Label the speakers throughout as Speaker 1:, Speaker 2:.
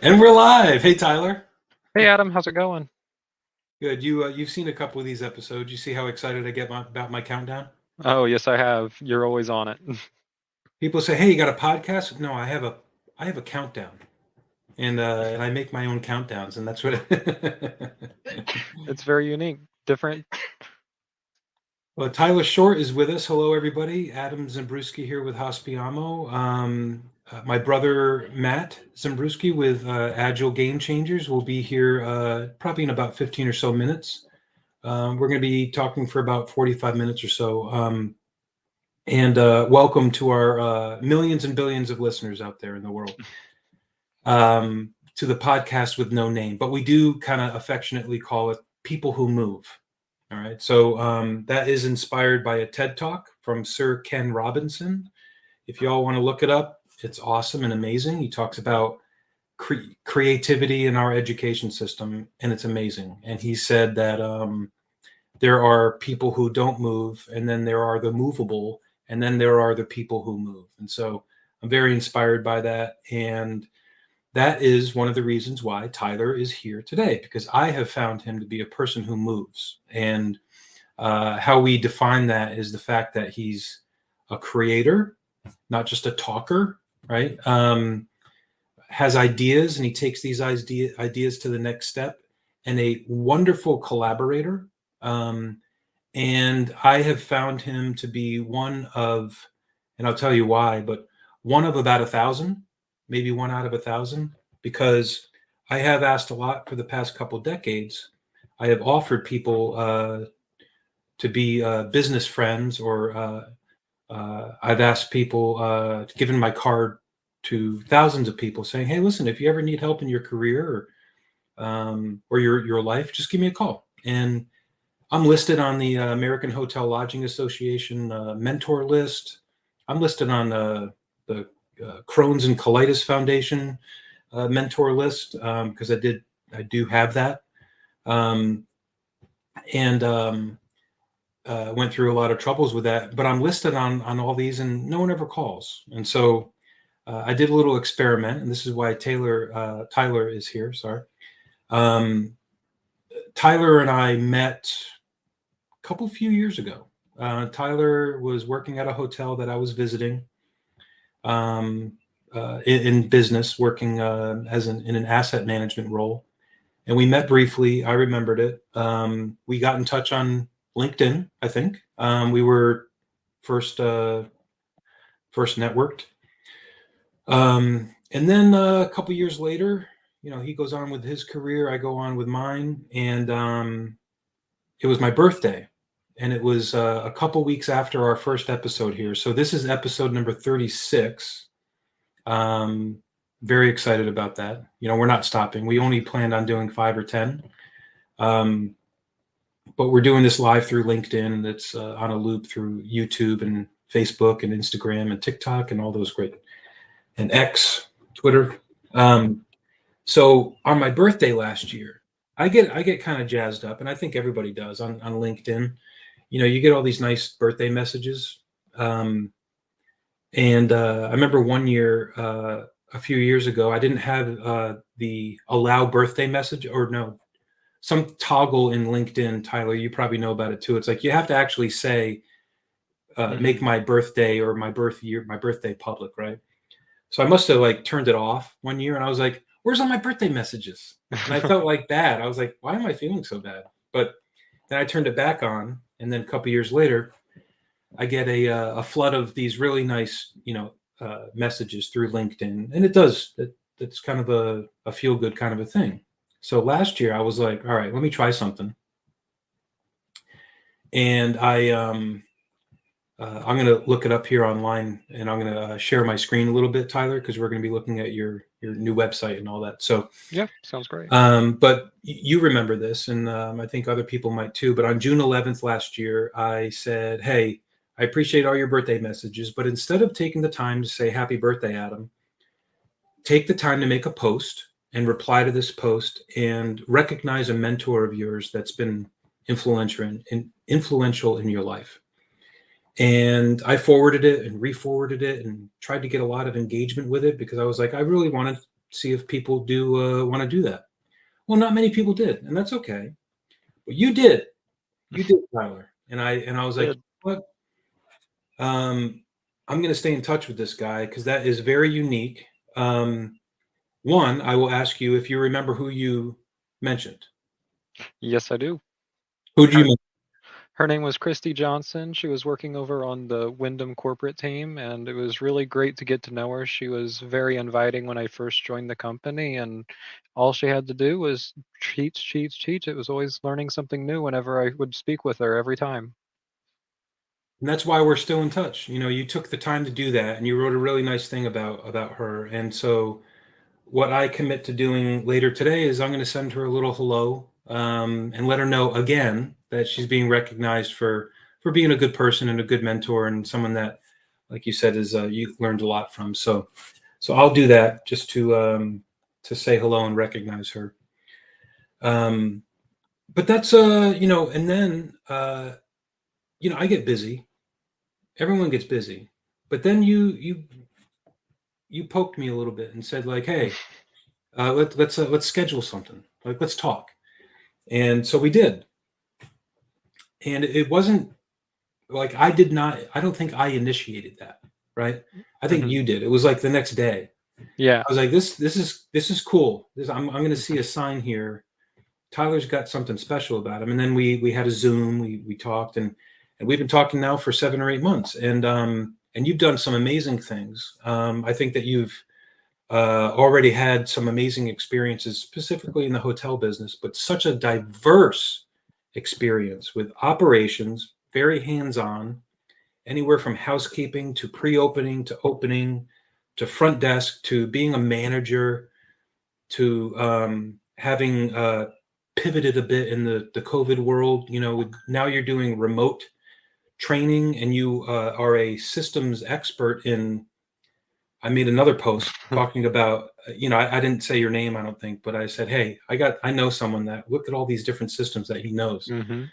Speaker 1: And we're live. Hey, Tyler.
Speaker 2: Hey Adam, how's it going?
Speaker 1: Good. You've seen a couple of these episodes. You see how excited I get about my countdown?
Speaker 2: Oh, yes, I have. You're always on it.
Speaker 1: People say, "Hey, you got a podcast?" No, I have a countdown, and I make my own countdowns, and that's what.
Speaker 2: It's very unique, different.
Speaker 1: Well, Tyler Short is with us. Hello, everybody. Adam Zimbrewski here with Hospiamo. My brother Matt Zimbrewski with Agile Game Changers will be here probably in about 15 or so minutes. We're going to be talking for about 45 minutes or so. And welcome to our millions and billions of listeners out there in the world, to the podcast with no name. But we do kind of affectionately call it People Who Move. All right. So that is inspired by a TED Talk from Sir Ken Robinson. If you all want to look it up, it's awesome and amazing. He talks about creativity in our education system, and it's amazing. And he said that there are people who don't move, and then there are the movable, and then there are the people who move. And so I'm very inspired by that. And that is one of the reasons why Tyler is here today, because I have found him to be a person who moves. And how we define that is the fact that he's a creator, not just a talker, right? Has ideas, and he takes these ideas to the next step, and a wonderful collaborator. And I have found him to be one of, and I'll tell you why, but one of about 1,000, maybe one out of 1,000, because I have asked a lot for the past couple decades. I have offered people to be business friends, or I've asked people, given my card to thousands of people, saying, "Hey, listen, if you ever need help in your career or your life, just give me a call." And I'm listed on the American Hotel Lodging Association mentor list. I'm listed on the Crohn's and Colitis Foundation mentor list, because I do have that, and went through a lot of troubles with that. But I'm listed on all these, and no one ever calls. And so I did a little experiment, and this is why Tyler is here. Sorry. Tyler and I met a few years ago. Tyler was working at a hotel that I was visiting, in business, working in an asset management role. And we met briefly. I remembered it. We got in touch on LinkedIn, I think. We were first networked. And then a couple years later, he goes on with his career. I go on with mine. And it was my birthday. And it was a couple weeks after our first episode here. So this is episode number 36. Very excited about that. We're not stopping. We only planned on doing 5 or 10. But we're doing this live through LinkedIn, and it's on a loop through YouTube and Facebook and Instagram and TikTok and all those great, and X, Twitter. So on my birthday last year, I get kind of jazzed up, and I think everybody does on LinkedIn. You get all these nice birthday messages. And I remember one year, a few years ago, I didn't have the allow birthday message, or no, some toggle in LinkedIn. Tyler, you probably know about it too. It's like you have to actually say, make my birthday or my birthday public, right? So I must have turned it off one year, and I was like, where's all my birthday messages? And I felt like bad. I was like, why am I feeling so bad? But then I turned it back on, and then a couple years later, I get a flood of these really nice, messages through LinkedIn, and it's kind of a feel good kind of a thing. So last year I was like, all right, let me try something, and I'm going to look it up here online, and I'm going to share my screen a little bit, Tyler, because we're going to be looking at your new website and all that. So
Speaker 2: Yeah, sounds great.
Speaker 1: But you remember this, and I think other people might too. But on June 11th last year, I said, hey, I appreciate all your birthday messages, but instead of taking the time to say happy birthday, Adam, take the time to make a post and reply to this post and recognize a mentor of yours that's been influential in your life. And I forwarded it and re-forwarded it and tried to get a lot of engagement with it because I was like, I really want to see if people do want to do that. Well, not many people did, and that's okay. But you did. You did, Tyler. And I was like,
Speaker 2: Did.
Speaker 1: what? I'm going to stay in touch with this guy because that is very unique. One, I will ask you if you remember who you mentioned.
Speaker 2: Yes, I do.
Speaker 1: Who do you
Speaker 2: Her
Speaker 1: mention?
Speaker 2: her name was Christy Johnson. She was working over on the Wyndham corporate team, and it was really great to get to know her. She was very inviting when I first joined the company, and all she had to do was cheat, cheat, cheat. It was always learning something new whenever I would speak with her every time.
Speaker 1: And that's why we're still in touch. You know, you took the time to do that, and you wrote a really nice thing about her. And so, what I commit to doing later today is I'm going to send her a little hello and let her know again that she's being recognized for being a good person and a good mentor and someone that, like you said, is you've learned a lot from. So I'll do that just to say hello and recognize her. Um, but that's you know, and then you know, I get busy. Everyone gets busy, but then you poked me a little bit and said like, hey, let's schedule something. Like let's talk. And so we did. And it wasn't like I don't think I initiated that, right? I think
Speaker 2: Mhm.
Speaker 1: you did. It was like the next day.
Speaker 2: Yeah.
Speaker 1: I was like, this is cool. I'm gonna see a sign here. Tyler's got something special about him. And then we had a Zoom, we talked and we've been talking now for 7 or 8 months. And you've done some amazing things. I think that you've already had some amazing experiences, specifically in the hotel business, but such a diverse experience with operations, very hands on, anywhere from housekeeping to pre opening to opening to front desk to being a manager to having pivoted a bit in the COVID world. You know, now you're doing remote training and you are a systems expert in I made another post talking about, you know, I didn't say your name, I don't think, but I said, hey, I know someone that look at all these different systems that he knows,
Speaker 2: Mhm.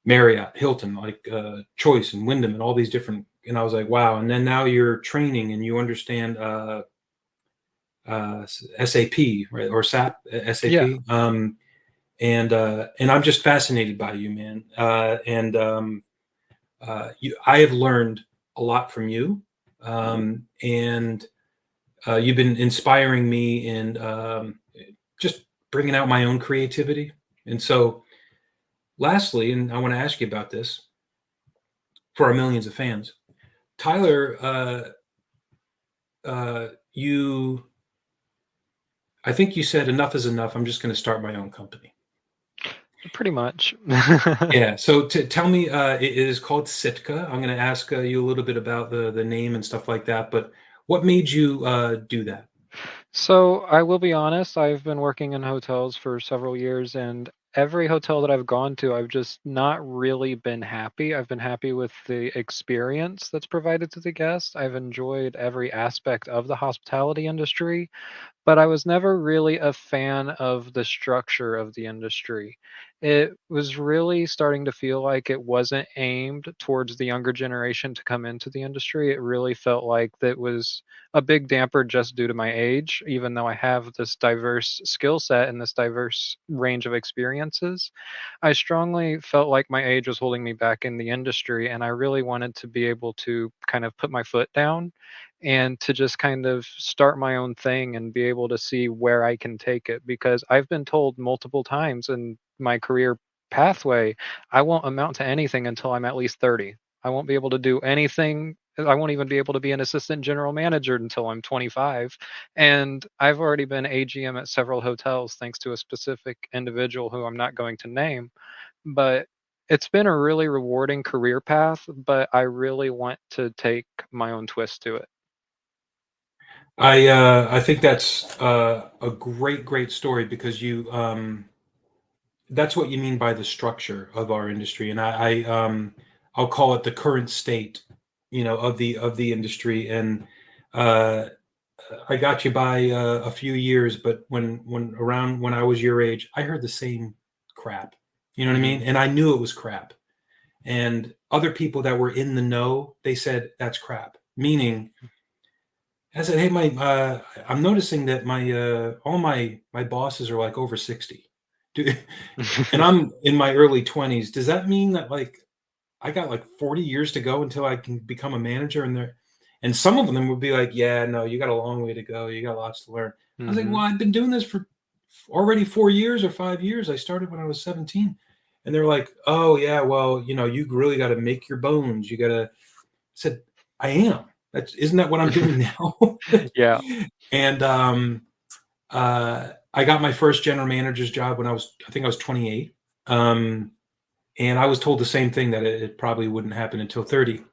Speaker 1: Marriott, Hilton, like Choice and Wyndham, and all these different. And I was like, wow. And then now you're training and you understand SAP, right, or SAP,
Speaker 2: Yeah.
Speaker 1: SAP, and I'm just fascinated by you, man. I have learned a lot from you, and you've been inspiring me in just bringing out my own creativity. And so, lastly, and I want to ask you about this for our millions of fans, Tyler. You, I think you said enough is enough. I'm just going to start my own company.
Speaker 2: Pretty much.
Speaker 1: Yeah. So tell me, it is called Sitka. I'm going to ask you a little bit about the name and stuff like that. But what made you do that?
Speaker 2: So I will be honest, I've been working in hotels for several years, and every hotel that I've gone to, I've just not really been happy. I've been happy with the experience that's provided to the guests. I've enjoyed every aspect of the hospitality industry, but I was never really a fan of the structure of the industry. It was really starting to feel like it wasn't aimed towards the younger generation to come into the industry. It really felt like that was a big damper just due to my age, even though I have this diverse skill set and this diverse range of experiences. I strongly felt like my age was holding me back in the industry, and I really wanted to be able to kind of put my foot down and to just kind of start my own thing and be able to see where I can take it. Because I've been told multiple times in my career pathway, I won't amount to anything until I'm at least 30. I won't be able to do anything. I won't even be able to be an assistant general manager until I'm 25. And I've already been AGM at several hotels thanks to a specific individual who I'm not going to name. But it's been a really rewarding career path, but I really want to take my own twist to it.
Speaker 1: I think that's a great story because you that's what you mean by the structure of our industry, and I'll call it the current state, you know, of the industry, and uh, I got you by a few years, but when I was your age, I heard the same crap. You know what I mean?
Speaker 2: Mhm.
Speaker 1: And I knew it was crap. And other people that were in the know, they said that's crap. Meaning, I said, hey, my I'm noticing that my all my bosses are like over 60. Do, and I'm in my early 20s. Does that mean that like I got like 40 years to go until I can become a manager? And some of them would be like, yeah, no, you got a long way to go. You got lots to learn. I was like, well,
Speaker 2: Mhm.
Speaker 1: I've been doing this for already 4 years or 5 years. I started when I was 17. And they're like, oh yeah, well, you really got to make your bones. You got to. I said, I am. Isn't that what I'm doing now?
Speaker 2: Yeah.
Speaker 1: And I got my first general manager's job when I think I was 28. Um, and I was told the same thing, that it probably wouldn't happen until 30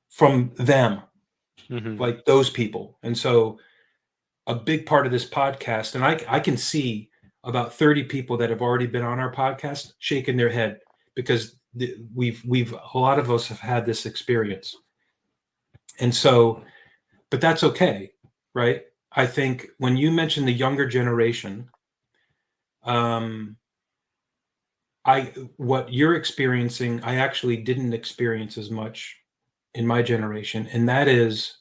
Speaker 1: from them,
Speaker 2: Mhm.
Speaker 1: like those people. And so a big part of this podcast, and I can see about 30 people that have already been on our podcast shaking their head because we've a lot of us have had this experience. And so, but that's okay, right? I think when you mention the younger generation, um, I what you're experiencing, I actually didn't experience as much in my generation, and that is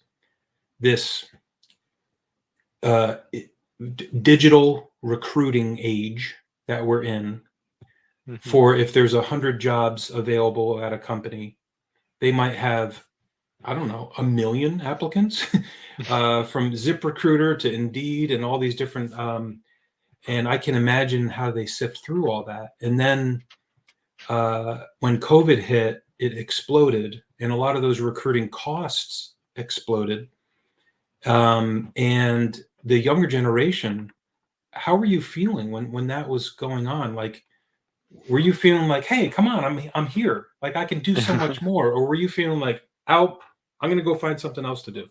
Speaker 1: this uh, digital recruiting age that we're in.
Speaker 2: Mhm.
Speaker 1: For if there's 100 jobs available at a company, they might have, I don't know, 1 million applicants from ZipRecruiter to Indeed and all these different. And I can imagine how they sift through all that. And then when COVID hit, it exploded, and a lot of those recruiting costs exploded. And the younger generation, how were you feeling when that was going on? Like, were you feeling like, hey, come on, I'm here, like I can do so much more, or were you feeling like, out, I'm gonna go find something else to do?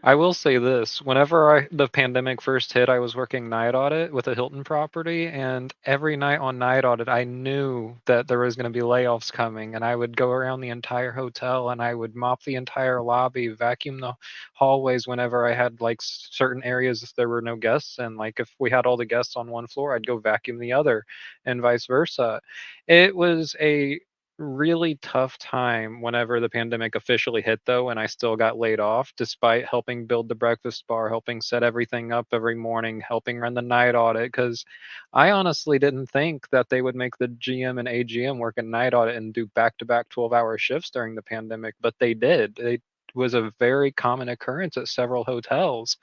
Speaker 2: I will say this, whenever the pandemic first hit, I was working night audit with a Hilton property, and every night on night audit, I knew that there was going to be layoffs coming, and I would go around the entire hotel and I would mop the entire lobby, vacuum the hallways whenever I had like certain areas if there were no guests, and like if we had all the guests on one floor, I'd go vacuum the other, and vice versa. It was a really tough time whenever the pandemic officially hit, though, and I still got laid off despite helping build the breakfast bar, helping set everything up every morning, helping run the night audit. Because I honestly didn't think that they would make the GM and AGM work a night audit and do back-to-back 12-hour shifts during the pandemic, but they did. It was a very common occurrence at several hotels.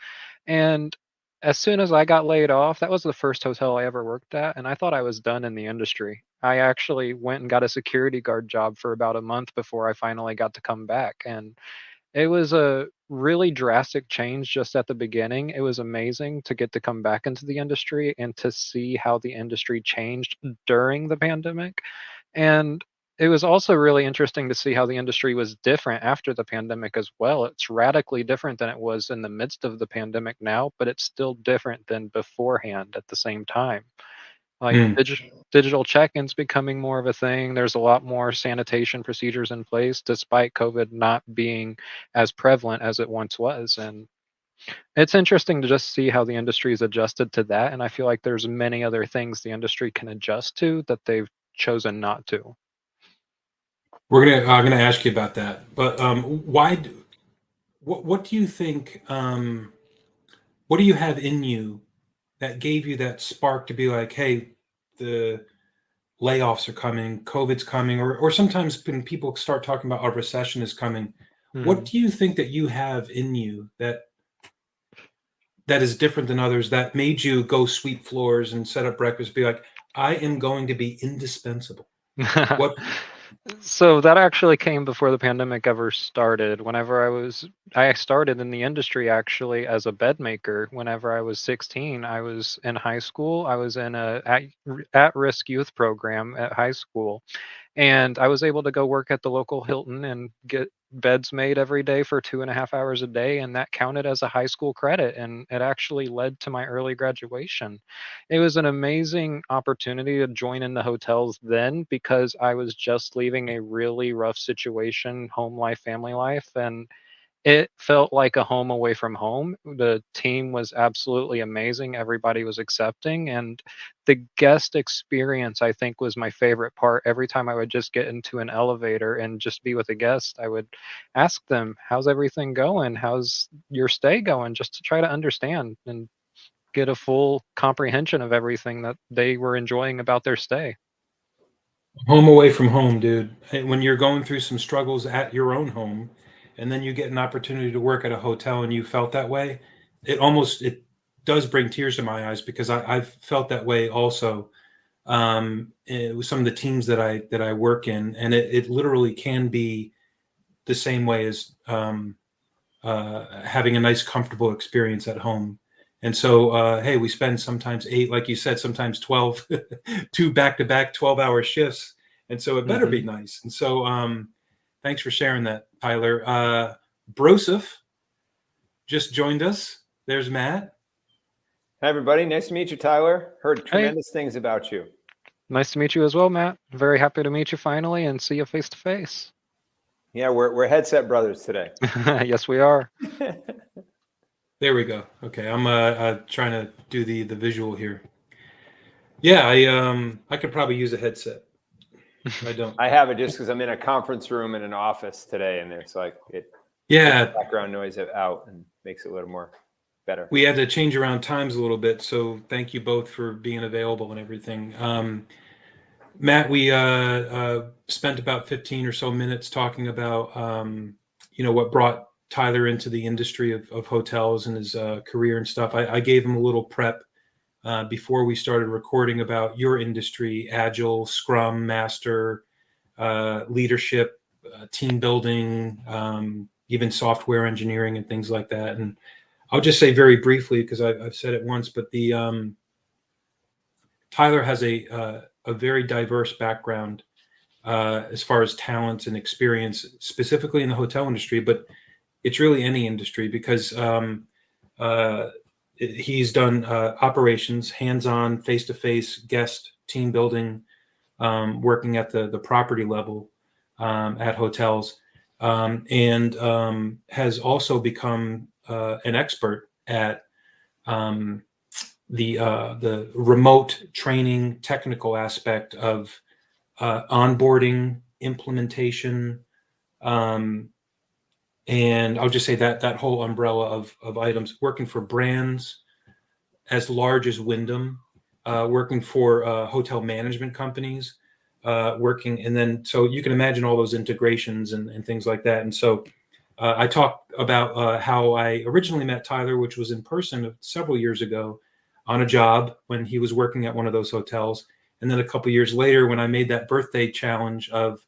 Speaker 2: And as soon as I got laid off, that was the first hotel I ever worked at, and I thought I was done in the industry. I actually went and got a security guard job for about a month before I finally got to come back, and it was a really drastic change just at the beginning. It was amazing to get to come back into the industry and to see how the industry changed during the pandemic. And it was also really interesting to see how the industry was different after the pandemic as well. It's radically different than it was in the midst of the pandemic now, but it's still different than beforehand at the same time. Like
Speaker 1: Hmm.
Speaker 2: digital check-ins becoming more of a thing. There's a lot more sanitation procedures in place despite COVID not being as prevalent as it once was. And it's interesting to just see how the industry is adjusted to that. And I feel like there's many other things the industry can adjust to that they've chosen not to.
Speaker 1: We're gonna ask you about that, but what do you think, what do you have in you that gave you that spark to be like, hey, the layoffs are coming, COVID's coming, or sometimes when people start talking about a recession is coming, what
Speaker 2: Mhm.
Speaker 1: do you think that you have in you that is different than others that made you go sweep floors and set up breakfast, be like, I am going to be indispensable? What?
Speaker 2: So that actually came before the pandemic ever started. I started in the industry actually as a bed maker. Whenever I was 16, I was in high school. I was in a at-risk youth program at high school, and I was able to go work at the local Hilton and get beds made every day for 2.5 hours a day, and that counted as a high school credit, and it actually led to my early graduation. It was an amazing opportunity to join in the hotels then because I was just leaving a really rough situation, home life, family life, and It felt like a home away from home. The team was absolutely amazing. Everybody was accepting, and the guest experience, I think, was my favorite part. Every time I would just get into an elevator and just be with a guest, I would ask them, "How's everything going? How's your stay going?" Just to try to understand and get a full comprehension of everything that they were enjoying about their stay.
Speaker 1: Home away from home, dude. When you're going through some struggles at your own home, and then you get an opportunity to work at a hotel and you felt that way, it does bring tears to my eyes because I've felt that way also with some of the teams that I work in, and it literally can be the same way as having a nice, comfortable experience at home. And so, hey, we spend sometimes 8, like you said, sometimes 12, 2 back-to-back 12-hour shifts. And so it better be
Speaker 2: Mhm.
Speaker 1: nice. And so, thanks for sharing that, Tyler. Broseph just joined us. There's Matt.
Speaker 3: Hi, everybody. Nice to meet you, Tyler. Heard
Speaker 2: Hey,
Speaker 3: tremendous things about you.
Speaker 2: nice to meet you as well, Matt. Very happy to meet you finally and see you face to face.
Speaker 3: Yeah, we're headset brothers today.
Speaker 2: Yes, we are.
Speaker 1: There we go. Okay, I'm trying to do the visual here. Yeah, I could probably use a headset. I don't.
Speaker 3: I have it just because I'm in a conference room in an office today, and there's like it
Speaker 1: Yeah,
Speaker 3: background noise out and makes it a little more better.
Speaker 1: we had to change around times a little bit, so thank you both for being available and everything. Matt, we spent about 15 or so minutes talking about what brought Tyler into the industry of hotels and his career and stuff. I gave him a little prep before we started recording about your industry, Agile, Scrum, Master, leadership, team building, even software engineering and things like that. And I'll just say very briefly, because I've said it once, but the Tyler has a very diverse background as far as talent and experience, specifically in the hotel industry, but it's really any industry because uh, he's done operations, hands-on, face-to-face, guest team building, working at the property level at hotels, and has also become an expert at um, the remote training technical aspect of onboarding, implementation, um, and I'll just say that whole umbrella of items. Working for brands as large as Wyndham, working for hotel management companies, working, and then so you can imagine all those integrations and things like that. And so I talked about how I originally met Tyler, which was in person several years ago on a job when he was working at one of those hotels. And then a couple years later, when I made that birthday challenge of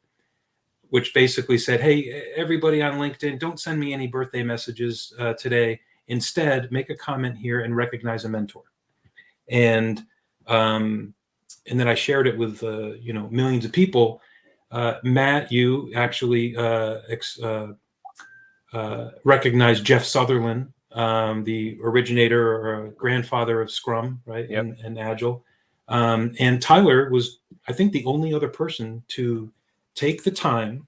Speaker 1: which basically said, hey, everybody on LinkedIn, don't send me any birthday messages today. Instead, make a comment here and recognize a mentor. And um, and then I shared it with millions of people. Matt, you actually recognized Jeff Sutherland, the originator or grandfather of Scrum, right,
Speaker 3: Yep.
Speaker 1: and Agile. And Tyler was, I think, the only other person to take the time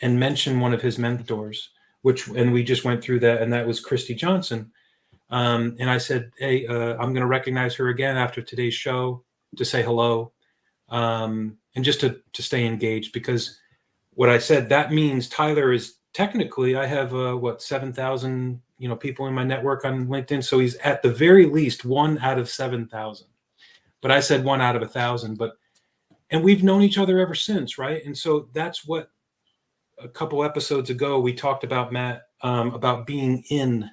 Speaker 1: and mention one of his mentors, and we just went through that, and that was Christy Johnson. And I said, hey, I'm going to recognize her again after today's show to say hello, and just to stay engaged, because what I said, that means Tyler is technically, I have 7,000 people in my network on LinkedIn, so he's at the very least 1 out of 7,000. But I said 1 out of 1,000. And we've known each other ever since, right? And so that's what a couple episodes ago we talked about, Matt, about being in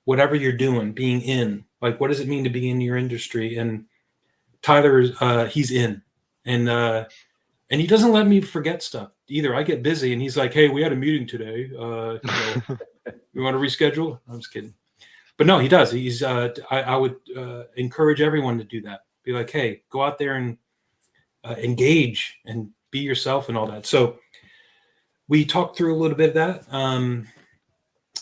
Speaker 1: whatever you're doing, being in. Like, what does it mean to be in your industry? And Tyler, he's in, and he doesn't let me forget stuff either. I get busy, and he's like, "Hey, we had a meeting today. You want to reschedule?" I'm just kidding, but no, he does. He's. I would encourage everyone to do that. Be like, "Hey, go out there and engage and be yourself and all that." So we talked through a little bit of that.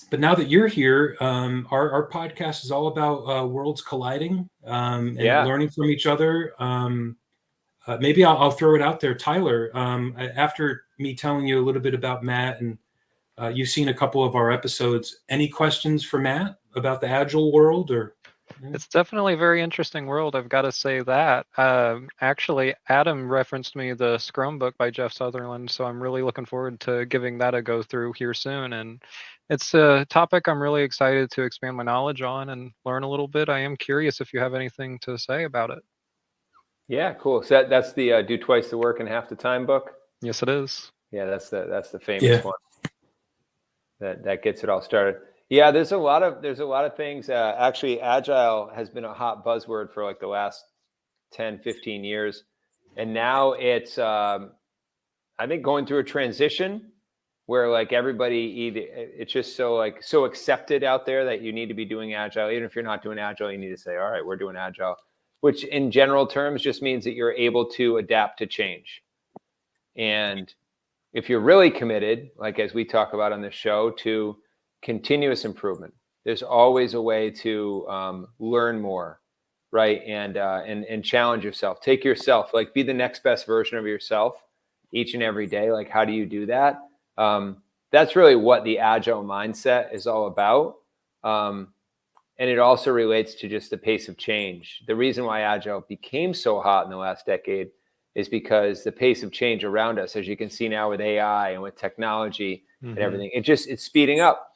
Speaker 1: But now that you're here, our podcast is all about worlds colliding and learning from each other. Maybe I'll throw it out there, Tyler. After me telling you a little bit about Matt and You've seen a couple of our episodes. Any questions for Matt about the Agile world, or?
Speaker 2: It's definitely a very interesting world, I've got to say that. Actually, Adam referenced me the Scrum book by Jeff Sutherland, so I'm really looking forward to giving that a go through here soon. And it's a topic I'm really excited to expand my knowledge on and learn a little bit. I am curious if you have anything to say about it.
Speaker 3: Yeah, cool. So that's the do twice the work in half the time book.
Speaker 2: Yes, it is.
Speaker 3: Yeah, that's the famous one that gets it all started. Yeah, there's a lot of things. Actually, Agile has been a hot buzzword for like the last 10, 15 years. And now it's, I think, going through a transition where like everybody it's just so accepted out there that you need to be doing Agile. Even if you're not doing Agile, you need to say, all right, we're doing Agile, which in general terms just means that you're able to adapt to change. And if you're really committed, like as we talk about on this show, to continuous improvement, there's always a way to learn more, right? And challenge yourself. Take yourself, like be the next best version of yourself each and every day. Like, how do you do that? That's really what the Agile mindset is all about. And it also relates to just the pace of change. The reason why Agile became so hot in the last decade is because the pace of change around us, as you can see now with AI and with technology and everything, it's speeding up.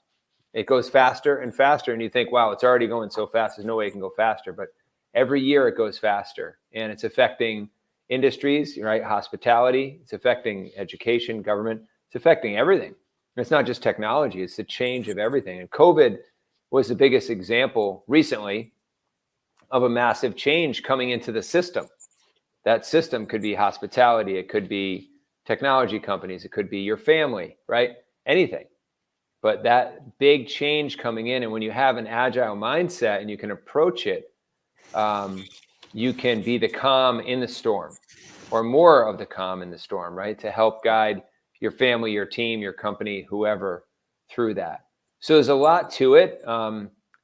Speaker 3: It goes faster and faster. And you think, wow, it's already going so fast. There's no way it can go faster. But every year it goes faster, and it's affecting industries, right? Hospitality, it's affecting education, government, it's affecting everything. And it's not just technology, it's the change of everything. And COVID was the biggest example recently of a massive change coming into the system. That system could be hospitality, it could be technology companies, it could be your family, right? Anything. But that big change coming in, and when you have an Agile mindset and you can approach it, you can be the calm in the storm, or more of the calm in the storm, right? To help guide your family, your team, your company, whoever through that. So there's a lot to it.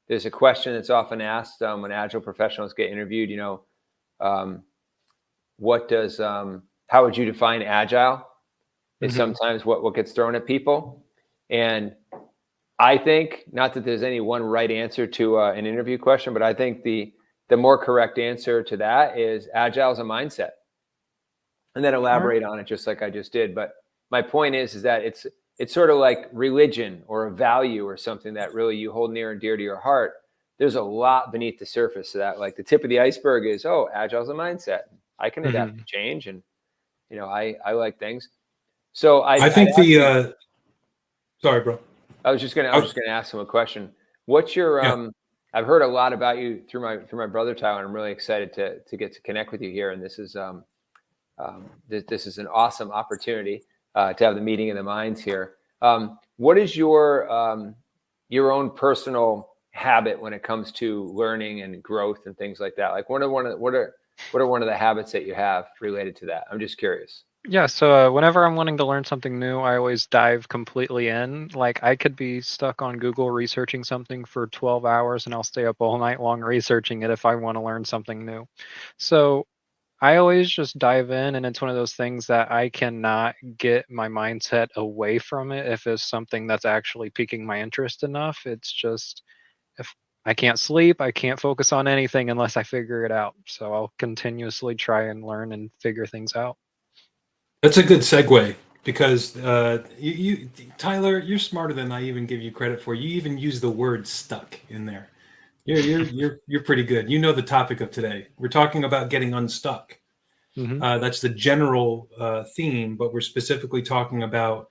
Speaker 3: There's a question that's often asked when Agile professionals get interviewed, how would you define Agile? Is sometimes what gets thrown at people. And I think, not that there's any one right answer to an interview question, but I think the more correct answer to that is Agile is a mindset. And then elaborate on it just like I just did. But my point is that it's sort of like religion or a value or something that really you hold near and dear to your heart. There's a lot beneath the surface of that. Like the tip of the iceberg is, Agile is a mindset. I can adapt to change, and I like things. So I think
Speaker 1: sorry, bro.
Speaker 3: I was just gonna ask him a question. What's your I've heard a lot about you through my brother Tyler. I'm really excited to get to connect with you here, and this is this is an awesome opportunity to have the meeting of the minds here. What is your own personal habit when it comes to learning and growth and things like that? Like what are one of the habits that you have related to that? I'm just curious.
Speaker 2: Yeah, so whenever I'm wanting to learn something new, I always dive completely in. Like I could be stuck on Google researching something for 12 hours and I'll stay up all night long researching it if I want to learn something new. So I always just dive in, and it's one of those things that I cannot get my mindset away from it if it's something that's actually piquing my interest enough. It's just, if I can't sleep, I can't focus on anything unless I figure it out. So I'll continuously try and learn and figure things out.
Speaker 1: That's a good segue, because Tyler, you're smarter than I even give you credit for. You even use the word "stuck" in there. You're pretty good. You know the topic of today. We're talking about getting unstuck. That's the general theme, but we're specifically talking about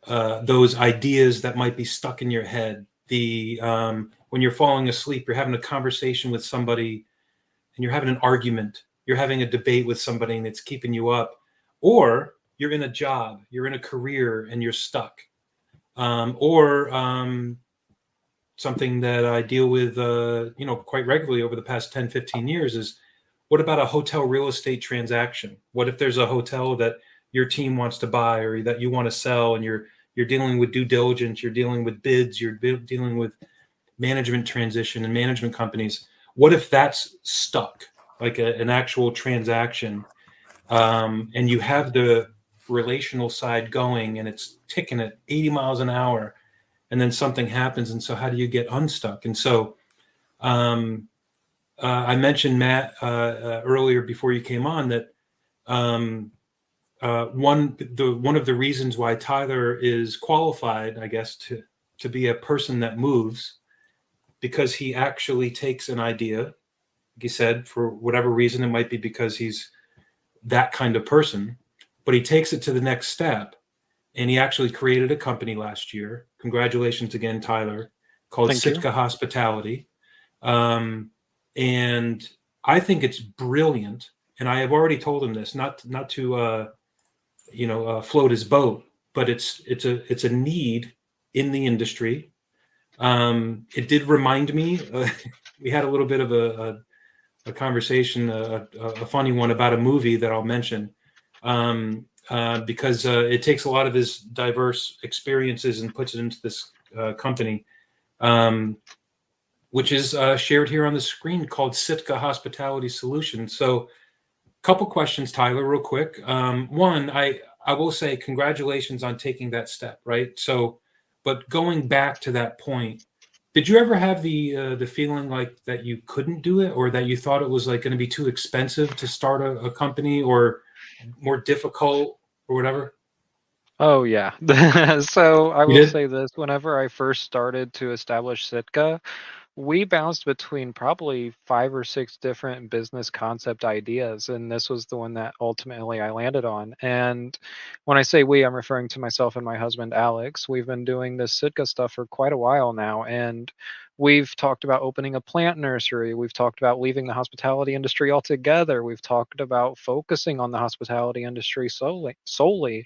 Speaker 1: those ideas that might be stuck in your head. When you're falling asleep, you're having a conversation with somebody, and you're having an argument. You're having a debate with somebody, and it's keeping you up. Or you're in a job, you're in a career, and you're stuck. Something that I deal with, quite regularly over the past 10, 15 years is, what about a hotel real estate transaction? What if there's a hotel that your team wants to buy or that you want to sell, and you're dealing with due diligence, you're dealing with bids, you're dealing with management transition and management companies? What if that's stuck, like an actual transaction, and you have the relational side going and it's ticking at 80 miles an hour, and then something happens. And so how do you get unstuck? And so I mentioned, Matt, earlier before you came on that one of the reasons why Tyler is qualified, I guess, to be a person that moves, because he actually takes an idea, like he said, for whatever reason. It might be because he's that kind of person, but he takes it to the next step. And he actually created a company last year. Congratulations again, Tyler, called
Speaker 2: Thank you.
Speaker 1: Sitka Hospitality. And I think it's brilliant. And I have already told him this, not to float his boat, but it's a need in the industry. It did remind me. We had a little bit of a conversation, a funny one about a movie that I'll mention, because it takes a lot of his diverse experiences and puts it into this company, which is shared here on the screen, called Sitka Hospitality Solutions. So, couple questions, Tyler, real quick. One, I will say congratulations on taking that step, right? So, but going back to that point, did you ever have the feeling like that you couldn't do it, or that you thought it was like going to be too expensive to start a company, or more difficult, or whatever?
Speaker 2: Oh yeah. So I
Speaker 1: You
Speaker 2: will
Speaker 1: did?
Speaker 2: say this, whenever I first started to establish Sitka, we bounced between probably 5 or 6 different business concept ideas, and this was the one that ultimately I landed on. And when I say we, I'm referring to myself and my husband Alex. We've been doing this Sitka stuff for quite a while now, and we've talked about opening a plant nursery. We've talked about leaving the hospitality industry altogether. We've talked about focusing on the hospitality industry solely.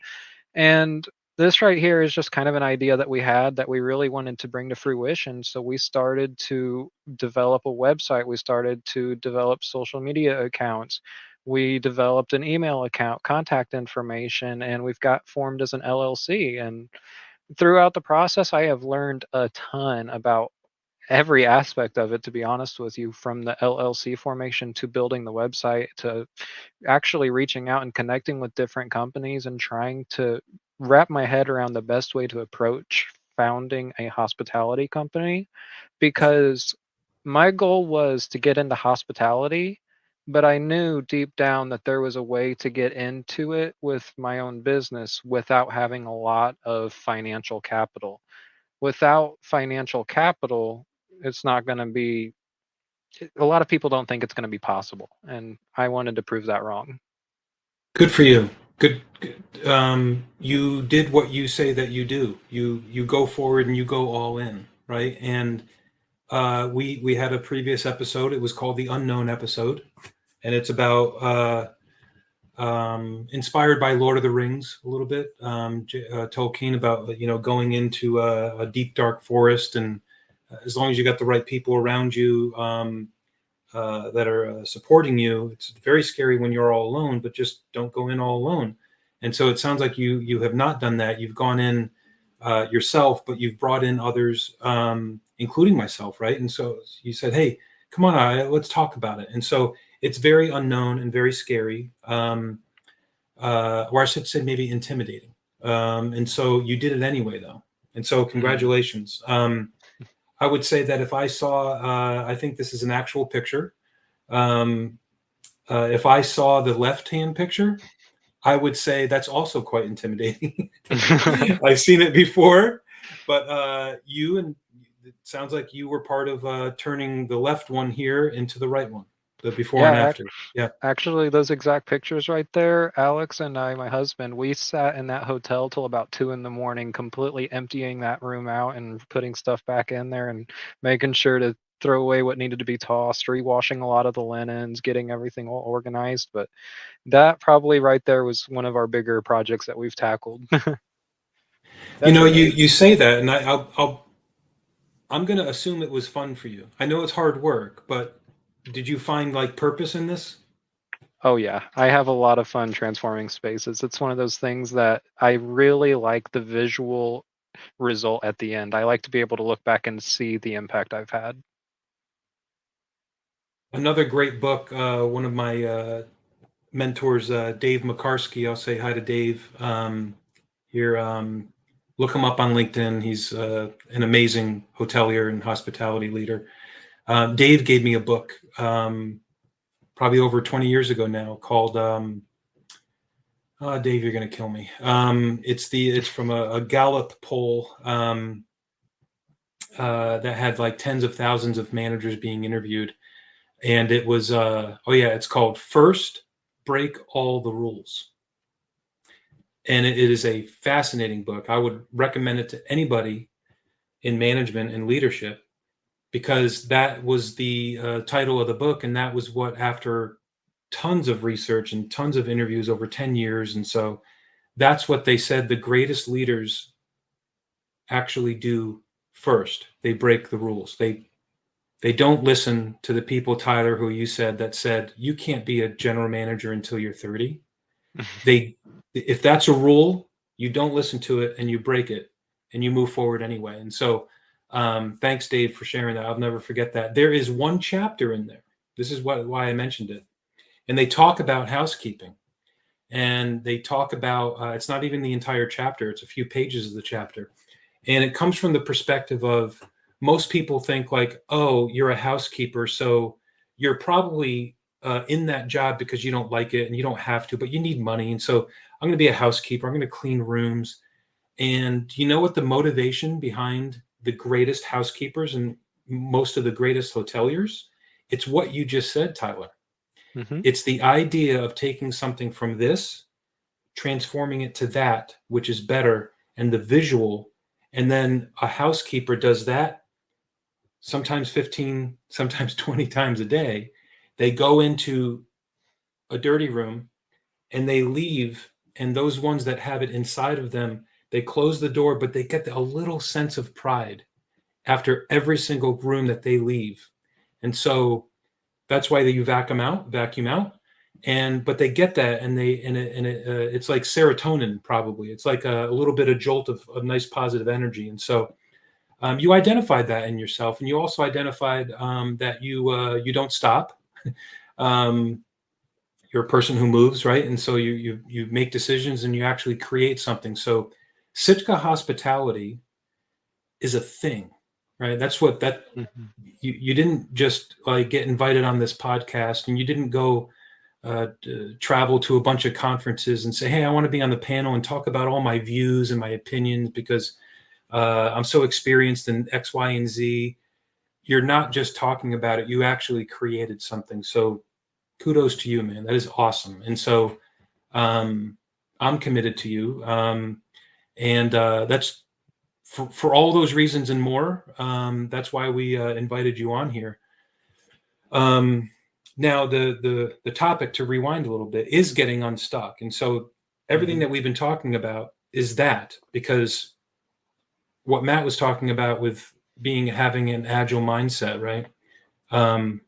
Speaker 2: And this right here is just kind of an idea that we had that we really wanted to bring to fruition. So we started to develop a website. We started to develop social media accounts. We developed an email account, contact information, and we've got formed as an LLC. And throughout the process, I have learned a ton about every aspect of it, to be honest with you, from the LLC formation to building the website to actually reaching out and connecting with different companies and trying to wrap my head around the best way to approach founding a hospitality company, because my goal was to get into hospitality, but I knew deep down that there was a way to get into it with my own business without having a lot of financial capital. Without financial capital, it's not going to be, a lot of people don't think it's going to be possible, and I wanted to prove that wrong.
Speaker 1: Good for you. Good. Good. You did what you say that you do. You go forward and you go all in, right? And we had a previous episode. It was called the Unknown episode, and it's about inspired by Lord of the Rings a little bit. Tolkien, about going into a deep dark forest, and as long as you got the right people around you that are supporting you, it's very scary when you're all alone. But just don't go in all alone. And so it sounds like you have not done that. You've gone in yourself, but you've brought in others, including myself, right? And so you said, "Hey, come on, let's talk about it." And so it's very unknown and very scary, or I should say, maybe intimidating. And so you did it anyway, though. And so
Speaker 2: Mm.
Speaker 1: congratulations. I would say that if I saw, I think this is an actual picture. Um, if I saw the left-hand picture, I would say that's also quite intimidating. I've seen it before, but you, and it sounds like you were part of turning the left one here into the right one, the before and
Speaker 2: Yeah,
Speaker 1: after. Yeah.
Speaker 2: actually, those exact pictures right there, Alex and I, my husband, we sat in that hotel till about 2 in the morning, completely emptying that room out and putting stuff back in there and making sure to throw away what needed to be tossed, rewashing a lot of the linens, getting everything all organized. But that probably right there was one of our bigger projects that we've tackled.
Speaker 1: You
Speaker 3: That's
Speaker 1: know, you
Speaker 3: amazing.
Speaker 1: say that, and I'm going to assume it was fun for you. I know it's hard work, but did you find like purpose in this?
Speaker 2: Oh yeah, I have a lot of fun transforming spaces. It's one of those things that I really like the visual result at the end. I like to be able to look back and see the impact I've had.
Speaker 1: Another great book. One of my mentors, Dave McCarskey. I'll say hi to Dave here. Look him up on LinkedIn. He's an amazing hotelier and hospitality leader. Dave gave me a book probably over 20 years ago now called Dave, you're going to kill me. It's from a Gallup poll that had like tens of thousands of managers being interviewed. And it was, it's called First Break All the Rules. And it is a fascinating book. I would recommend it to anybody in management and leadership, because that was the title of the book. And that was what, after tons of research and tons of interviews over 10 years. And so that's what they said the greatest leaders actually do first. They break the rules. They don't listen to the people, Tyler, who you said that said, you can't be a general manager until you're 30. If that's a rule, you don't listen to it and you break it and you move forward anyway. And so thanks, Dave, for sharing that. I'll never forget that. There is one chapter in there. This is why I mentioned it. And they talk about housekeeping. And they talk about, it's not even the entire chapter, it's a few pages of the chapter. And it comes from the perspective of, most people think like, oh, you're a housekeeper, so you're probably in that job because you don't like it and you don't have to, but you need money. And so I'm going to be a housekeeper. I'm going to clean rooms. And you know what the motivation behind the greatest housekeepers and most of the greatest hoteliers? It's what you just said, Tyler.
Speaker 2: Mm-hmm.
Speaker 1: It's the idea of taking something from this, transforming it to that, which is better, and the visual. And then a housekeeper does that sometimes 15, sometimes 20 times a day. They go into a dirty room and they leave. And those ones that have it inside of them, they close the door, but they get a little sense of pride after every single room that they leave. And so that's why you vacuum out, but they get that, and it's like serotonin, probably. It's like a little bit of jolt of nice positive energy. And so you identified that in yourself, and you also identified that you don't stop. You're a person who moves, right? And so you make decisions and you actually create something. So Sitka hospitality is a thing, right? That's what
Speaker 2: Mm-hmm.
Speaker 1: you didn't just like get invited on this podcast, and you didn't go travel to a bunch of conferences and say, hey, I want to be on the panel and talk about all my views and my opinions because I'm so experienced in X, Y, and Z. You're not just talking about it. You actually created something. So kudos to you, man. That is awesome. And so I'm committed to you. And that's for all those reasons and more. That's why we invited you on here. Now the topic, to rewind a little bit, is getting unstuck. And so everything that we've been talking about is that, because what Matt was talking about with having an agile mindset, right? I'll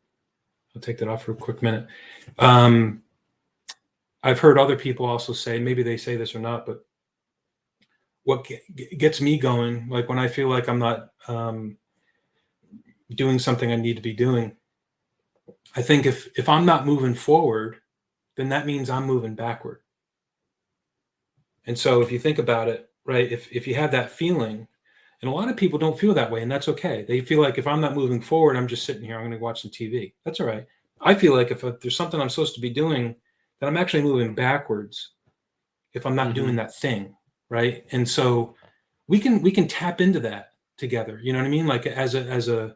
Speaker 1: take that off for a quick minute. I've heard other people also say, maybe they say this or not, but what gets me going, like when I feel like I'm not doing something I need to be doing, I think if I'm not moving forward, then that means I'm moving backward. And so if you think about it, right, if you have that feeling, and a lot of people don't feel that way, and that's okay. They feel like if I'm not moving forward, I'm just sitting here, I'm going to watch some TV. That's all right. I feel like if there's something I'm supposed to be doing, then I'm actually moving backwards if I'm not doing that thing, right? And so we can tap into that together. You know what I mean? Like as a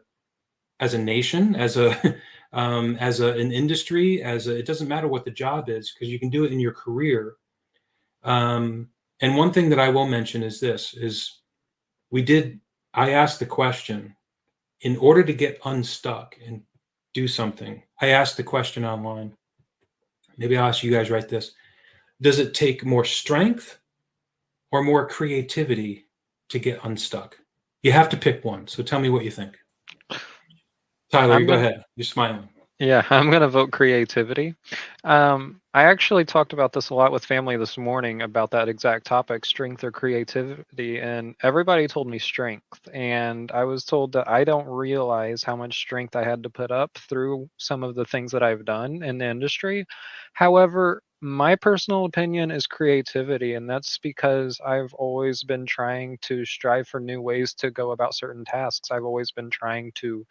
Speaker 1: nation, as an industry, it doesn't matter what the job is, because you can do it in your career. And one thing that I will mention is this: I asked the question, in order to get unstuck and do something. I asked the question online. Maybe I'll ask you guys right this: does it take more strength or more creativity to get unstuck? You have to pick one. So tell me what you think. Tyler, go ahead. You're smiling.
Speaker 2: Yeah, I'm going to vote creativity. I actually talked about this a lot with family this morning about that exact topic, strength or creativity, and everybody told me strength. And I was told that I don't realize how much strength I had to put up through some of the things that I've done in the industry. However, My personal opinion is creativity, and that's because I've always been trying to strive for new ways to go about certain tasks. I've always been trying to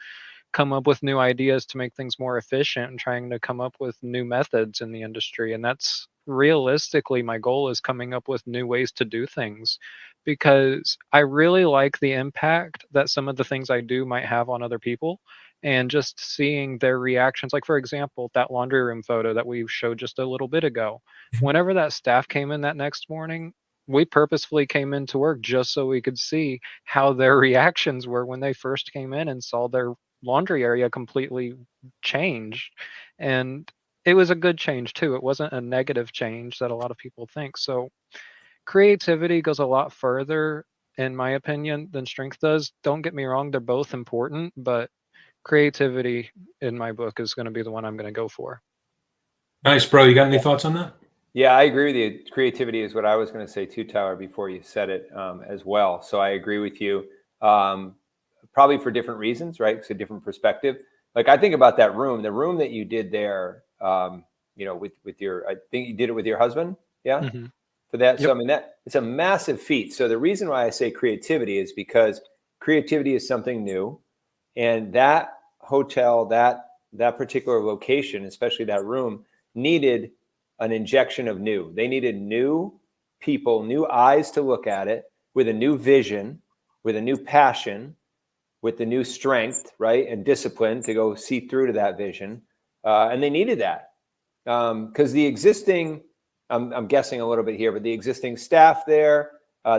Speaker 2: come up with new ideas to make things more efficient and trying to come up with new methods in the industry. And that's realistically my goal, is coming up with new ways to do things, because I really like the impact that some of the things I do might have on other people, and just seeing their reactions. Like, for example, that laundry room photo that we showed just a little bit ago. Whenever that staff came in that next morning, we purposefully came into work just so we could see how their reactions were when they first came in and saw their laundry area completely changed. And it was a good change too. It wasn't a negative change that a lot of people think. So creativity goes a lot further, in my opinion, than strength does. Don't get me wrong, they're both important, but creativity in my book is going to be the one I'm going to go for.
Speaker 1: Nice, bro. You got any thoughts on that?
Speaker 3: Yeah, I agree with you. Creativity is what I was going to say too, Tyler, before you said it as well. So I agree with you. Probably for different reasons, right? It's a different perspective. Like, I think about that room, the room that you did there, with your, I think you did it with your husband. Yeah.
Speaker 2: Mm-hmm.
Speaker 3: For that.
Speaker 2: Yep.
Speaker 3: So, I mean, that it's a massive feat. So the reason why I say creativity is because creativity is something new, and that hotel, that particular location, especially that room, needed an injection of new. They needed new people, new eyes to look at it, with a new vision, with a new passion, with the new strength, right, and discipline to go see through to that vision. And they needed that because the existing, I'm guessing a little bit here, but the existing staff there,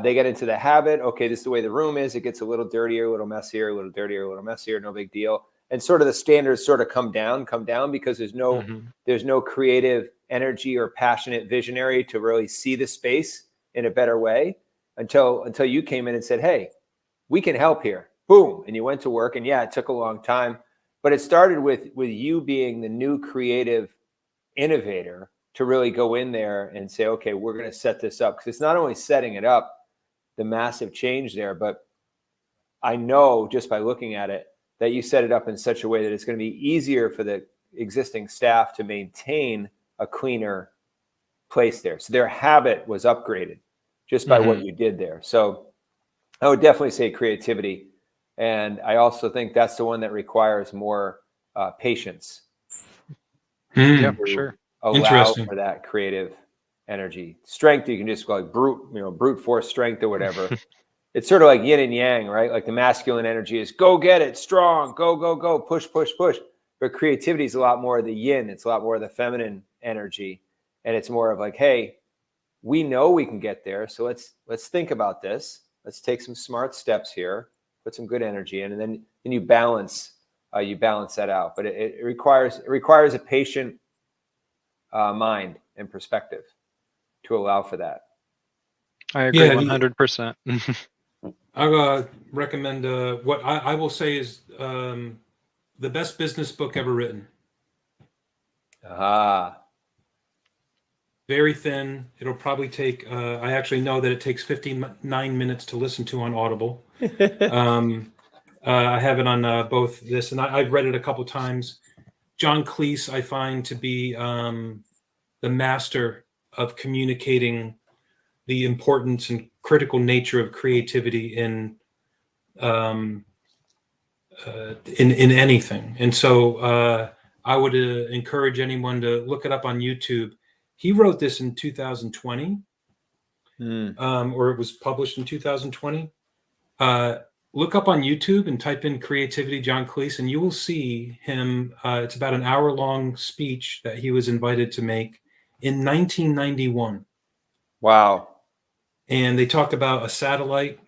Speaker 3: they get into the habit. Okay, this is the way the room is. It gets a little dirtier, a little messier, a little dirtier, a little messier. No big deal. And sort of the standards sort of come down because there's no creative energy or passionate visionary to really see the space in a better way until you came in and said, hey, we can help here. Boom. And you went to work, and yeah, it took a long time, but it started with you being the new creative innovator to really go in there and say, okay, we're going to set this up. Because it's not only setting it up, the massive change there, but I know just by looking at it that you set it up in such a way that it's going to be easier for the existing staff to maintain a cleaner place there. So their habit was upgraded just by what you did there. So I would definitely say creativity. And I also think that's the one that requires more patience.
Speaker 2: Yeah, for sure.
Speaker 3: Allow for that creative energy. Strength, you can just go like brute force strength or whatever. It's sort of like yin and yang, right? Like the masculine energy is go get it, strong, go, push, push, push. But creativity is a lot more of the yin. It's a lot more of the feminine energy. And it's more of like, hey, we know we can get there. So let's think about this. Let's take some smart steps here, put some good energy in, and then you balance that out. But it requires a patient mind and perspective to allow for that.
Speaker 2: I agree 100%.
Speaker 1: I recommend what I will say is the best business book ever written. Very thin. It'll probably take, I actually know that it takes 59 minutes to listen to on Audible. I have it on both this, and I've read it a couple times. John Cleese, I find to be the master of communicating the importance and critical nature of creativity in anything. And so I would encourage anyone to look it up on YouTube. He wrote this in 2020, or it was published in 2020. Look up on YouTube and type in creativity John Cleese, and you will see him. It's about an hour-long speech that he was invited to make in 1991.
Speaker 3: Wow.
Speaker 1: And they talked about a satellite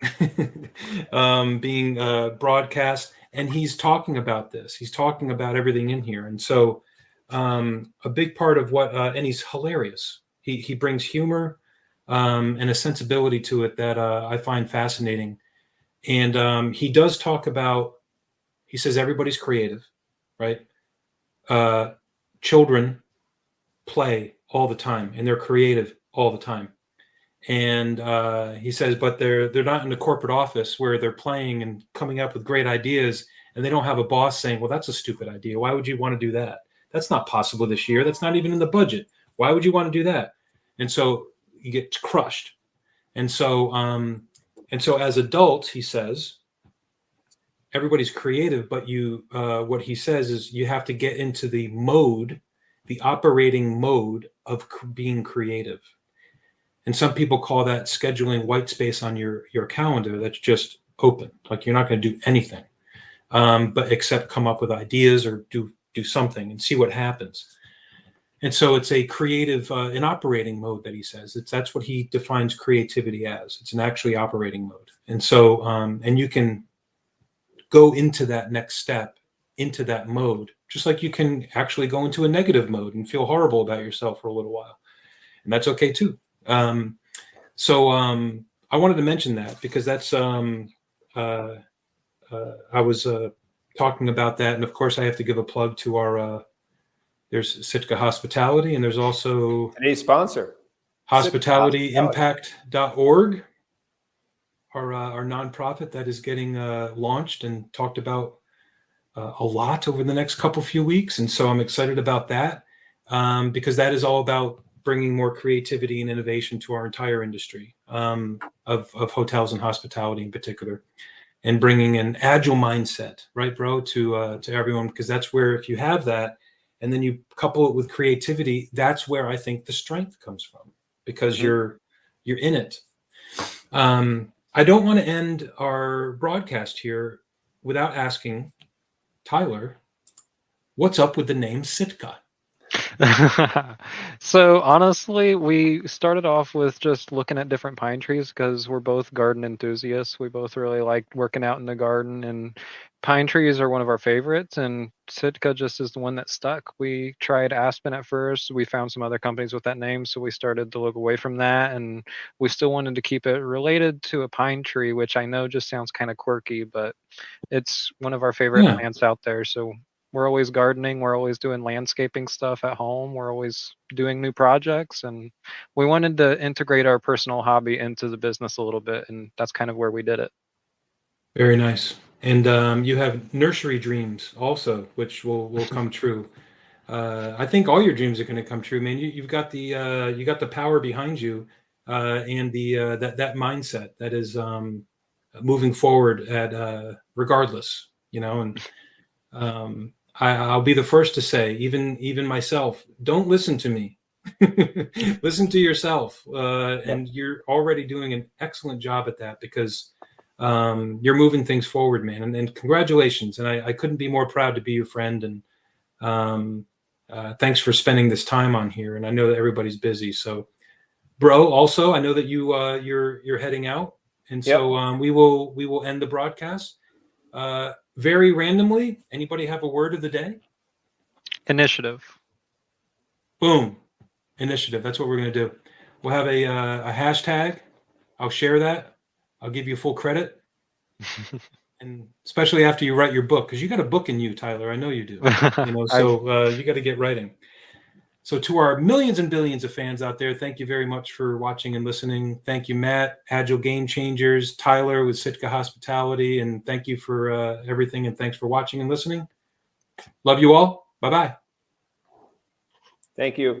Speaker 1: being broadcast, and he's talking about this. He's talking about everything in here. And so a big part of what, and he's hilarious. He brings humor and a sensibility to it that I find fascinating. And he does talk about, he says everybody's creative, right? Children play all the time, and they're creative all the time. And he says, but they're not in the corporate office where they're playing and coming up with great ideas, and they don't have a boss saying, well, that's a stupid idea. Why would you want to do that? That's not possible this year. That's not even in the budget. Why would you want to do that? And so you get crushed. And so as adults, he says, everybody's creative, but what he says is you have to get into the operating mode of being creative. And some people call that scheduling white space on your calendar that's just open, like you're not going to do anything, but except come up with ideas or do something and see what happens. And so it's a creative, an operating mode that he says. That's what he defines creativity as. It's an actually operating mode. And so, and you can go into that next step, into that mode, just like you can actually go into a negative mode and feel horrible about yourself for a little while. And that's okay too. So I wanted to mention that because that's, I was talking about that. And of course I have to give a plug to our, there's Sitka Hospitality, and there's also
Speaker 3: any sponsor,
Speaker 1: hospitalityimpact.org, our nonprofit that is getting launched and talked about a lot over the next few weeks. And so I'm excited about that because that is all about bringing more creativity and innovation to our entire industry of hotels and hospitality in particular, and bringing an agile mindset, right, bro, to everyone, because that's where, if you have that, and then you couple it with creativity, that's where I think the strength comes from, because you're in it. I don't want to end our broadcast here without asking Tyler, what's up with the name Sitka?
Speaker 2: So honestly, we started off with just looking at different pine trees because we're both garden enthusiasts. We both really like working out in the garden, and pine trees are one of our favorites, and Sitka just is the one that stuck. We tried aspen at first. We found some other companies with that name, so we started to look away from that, and we still wanted to keep it related to a pine tree, which I know just sounds kind of quirky, but it's one of our favorite plants out there. So we're always gardening. We're always doing landscaping stuff at home. We're always doing new projects. And we wanted to integrate our personal hobby into the business a little bit. And that's kind of where we did it.
Speaker 1: Very nice. And you have nursery dreams also, which will come true. I think all your dreams are going to come true, man. You've got the power behind you, and the that mindset that is moving forward at regardless, and I'll be the first to say, even myself, don't listen to me. Listen to yourself, and you're already doing an excellent job at that, because you're moving things forward, man. And congratulations. And I couldn't be more proud to be your friend. And thanks for spending this time on here. And I know that everybody's busy. So, bro, also, I know that you're heading out. And so we will end the broadcast. Very randomly, anybody have a word of the day?
Speaker 2: Initiative.
Speaker 1: Boom. Initiative. That's what we're going to do. We'll have a hashtag. I'll share that. I'll give you full credit. And especially after you write your book, because you got a book in you, Tyler. I know you do. So you got to get writing. So to our millions and billions of fans out there, thank you very much for watching and listening. Thank you, Matt, Agile Game Changers, Tyler with Sitka Hospitality, and thank you for everything, and thanks for watching and listening. Love you all. Bye-bye.
Speaker 3: Thank you.